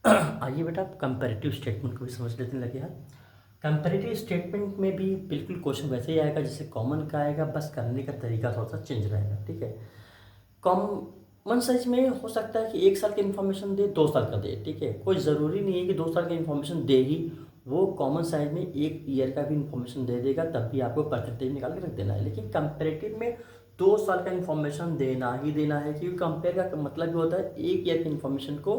आइए बेटा comparative statement को भी समझ लेते लगे हैं। कंपैरेटिव स्टेटमेंट में भी बिल्कुल क्वेश्चन वैसे ही आएगा जैसे कॉमन का आएगा, बस करने का तरीका थोड़ा सा चेंज रहेगा। ठीक है, कॉमन साइज में हो सकता है कि 1 साल की इन्फॉर्मेशन दे, 2 साल का दे। ठीक है, कोई ज़रूरी नहीं है कि 2 साल की इन्फॉर्मेशन दे ही, वो कॉमन साइज में 1 ईयर का भी इन्फॉर्मेशन दे देगा, तब भी आपको परसेंटेज निकाल के रख देना है। लेकिन कंपेरेटिव में 2 साल का इन्फॉर्मेशन देना ही देना है, क्योंकि कंपेयर का मतलब भी होता है 1 ईयर की इन्फॉर्मेशन को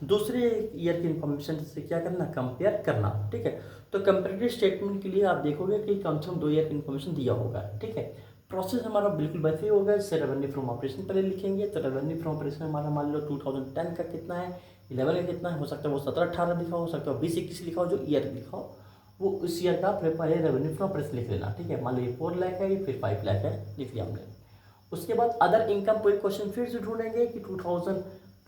दूसरे ईयर की इन्फॉर्मेशन से क्या करना, कंपेयर करना। ठीक है, तो कंपेरेटिव स्टेटमेंट के लिए आप देखोगे कि कम से कम 2 ईयर की इन्फॉर्मेशन दिया होगा। ठीक है, प्रोसेस हमारा बिल्कुल वैसे ही होगा जैसे रेवेन्यू फ्रॉम ऑपरेशन पहले लिखेंगे। तो रेवेन्यू फ्रॉम ऑपरेशन हमारा मान लो 2010 का कितना है, 11 का कितना है, हो सकता है वो 17-18 लिखा हो सकता है 20-21 लिखा हो, जो ईयर लिखा हो वो उस ईयर का पहले रेवेन्यू फ्रॉम ऑपरेशन लिख लेना। ठीक है, मान लो ये 4 लाख है, ये फिर 5 लाख है, लिख लिया हमने। उसके बाद अदर इनकम कोई क्वेश्चन फिर से ढूंढेंगे कि 2000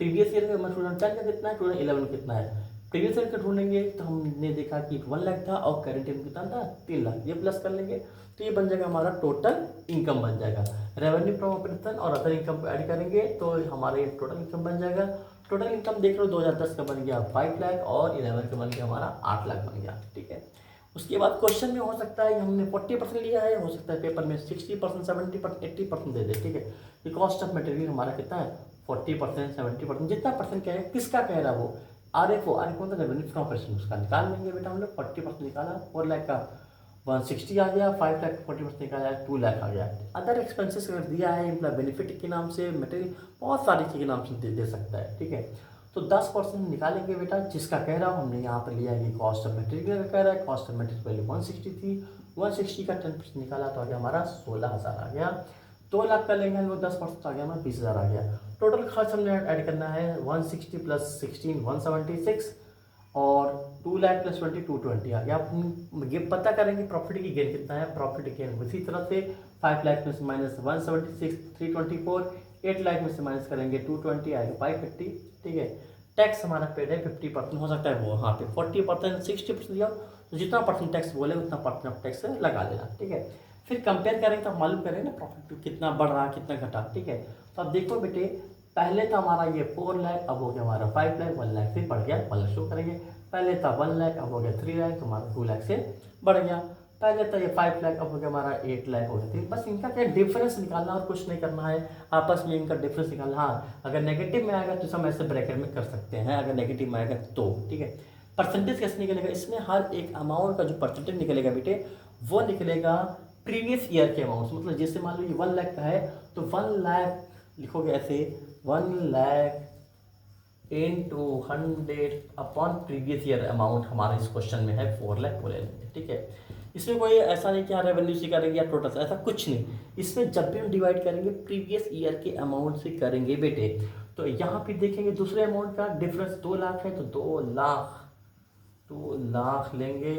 प्रीवियस ईयर में 2010 का कितना है, 2011 कितना है। प्रीवियस ईयर का ढूंढेंगे तो हमने देखा कि 1 लाख था और करेंट ईयर कितना था, 3 लाख, ये प्लस कर लेंगे तो ये बन जाएगा हमारा टोटल इनकम बन जाएगा। रेवेन्यू फ्रॉम ऑपरेशन और अदर इनकम को ऐड करेंगे तो हमारा ये टोटल इनकम बन जाएगा। टोटल इनकम देख लो 2010 का बन गया 5 लाख और 11 का बन गया हमारा 8 लाख बन गया। ठीक है, उसके बाद क्वेश्चन में हो सकता है हमने 40% लिया है, हो सकता है पेपर में 60%, 70%, 80% दे दे। ठीक है, ये कॉस्ट ऑफ मटेरियल हमारा कितना है, 40%, 70%, जितना परसेंट क्या है, किसका कह रहा है वो, RFO मतलब रेवेन्यू फ्रॉम ऑपरेशन, उसका निकाल लेंगे बेटा हम लोग। 40% निकाला, 4 लाख का 160 आ गया, 5 लाख 40% निकाला, 2 लाख आ गया। अदर एक्सपेंसेस अगर दिया है मतलब बेनिफिट के नाम से, मटेरियल, बहुत सारी चीज़ के नाम से दे सकता है। ठीक है, तो 10% निकालेंगे बेटा, जिसका कह रहा हूँ हमने यहाँ पर लिया कि कॉस्ट ऑफ मटेरियल का कह रहा है, कॉस्ट ऑफ मटेरियल पहले 160 थी, 160 का 10% निकाला तो आ गया हमारा 16,000 आ गया। 2 लाख का लेंगे हम लोग 10% आ गया हमारा 20,000 आ गया। टोटल खर्च हमने ऐड करना है 160 प्लस 16 176 और 2 लाख प्लस 20 220 आ गया। आप ये पता करेंगे प्रॉफिट की गेन कितना है, प्रॉफिट गेन उसी तरह से 5 लाख में से माइनस 176 324, 8 लाख में से माइनस करेंगे 220 आएगा 550। ठीक है, टैक्स हमारा पेड है 50%, हो सकता है वो यहाँ पे 40% 60% दिया, तो जितना परसेंट टैक्स बोले उतना परसेंट ऑफ टैक्स लगा देना। ठीक है, फिर कंपेयर करेंगे तो मालूम करेंगे ना प्रॉफिट कितना बढ़ रहा कितना घटा। ठीक है, तो अब देखो बेटे, पहले था हमारा ये 4 लाख, अब हो गया हमारा 5 लाख, 1 लाख से बढ़ गया, 1 लाख शो करेंगे। पहले था 1 लाख, अब हो गया 3 लाख, तो हमारा 2 लाख से बढ़ गया। पहले था ये 5 लाख, अब हो गया हमारा 8 लाख हो गया। बस इनका क्या डिफरेंस निकालना और कुछ नहीं करना है, आपस में इनका डिफरेंस निकालना। हाँ, अगर नेगेटिव में आएगा तो हम ऐसे ब्रैकेट में कर सकते हैं, अगर नेगेटिव में आएगा तो। ठीक है, परसेंटेज कैसे निकलेगा, इसमें हर एक अमाउंट का जो परसेंटेज निकलेगा बेटे वो निकलेगा प्रीवियस ईयर के अमाउंट, मतलब जैसे मान लो ये 1 लाख का है तो 1 लाख लिखोगे ऐसे 1 lakh into 100 upon previous year amount हमारा इस क्वेश्चन में है 4 लाख बोले लेंगे। ठीक है, इसमें कोई ऐसा नहीं कि यहाँ रेवेन्यू से करेंगे या टोटल, ऐसा कुछ नहीं। इसमें जब भी हम डिवाइड करेंगे प्रीवियस ईयर के अमाउंट से करेंगे बेटे। तो यहाँ पे देखेंगे दूसरे अमाउंट का डिफरेंस 2 लाख है तो 2 लाख लेंगे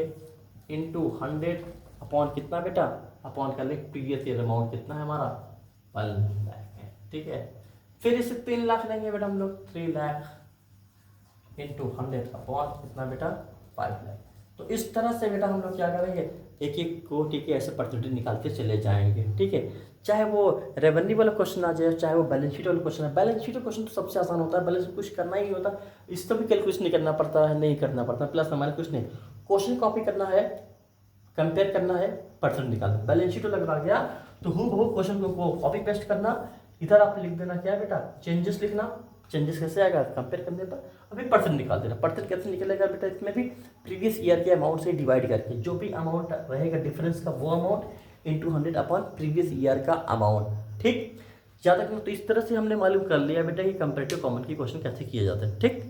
इंटू 100 अपॉन कितना बेटा, अपॉन कर ले प्रीवियस ईयर अमाउंट कितना है हमारा 1 लाख है। ठीक है, फिर इसे 3 लाख लेंगे बेटा हम लोग, 3 लाख इंटू 100 अपॉन कितना बेटा 5 लाख। तो इस तरह से बेटा हम लोग क्या करेंगे, एक एक को ठीक है ऐसे परसेंटेज निकालते चले जाएंगे। ठीक है, चाहे वो रेवेन्यू वाला क्वेश्चन आ जाए, चाहे वो बैलेंस शीट वाला क्वेश्चन है। बैलेंस शीट क्वेश्चन तो सबसे आसान होता है, बैलेंस कुछ करना ही नहीं होता, इसका भी कैलकुलेशन नहीं करना पड़ता है, नहीं करना पड़ता, प्लस हमारे कुछ नहीं, क्वेश्चन कॉपी करना है, कंपेयर करना है, परसेंट निकालना। बैलेंस शीट लगा गया तो हूबहू क्वेश्चन को कॉपी पेस्ट करना, इधर आप लिख देना क्या बेटा, चेंजेस लिखना। चेंजेस कैसे आएगा, कंपेयर करने पर अभी परसेंट निकाल देना। परसेंट कैसे निकलेगा बेटा, इसमें भी प्रीवियस ईयर के अमाउंट से डिवाइड करके जो भी अमाउंट रहेगा डिफरेंस का वो amount into 100 upon previous year का अमाउंट। ठीक, याद रखना। तो इस तरह से हमने मालूम कर लिया बेटा कि कंपेरेटिव कॉमन की क्वेश्चन कैसे किए जाते हैं। ठीक।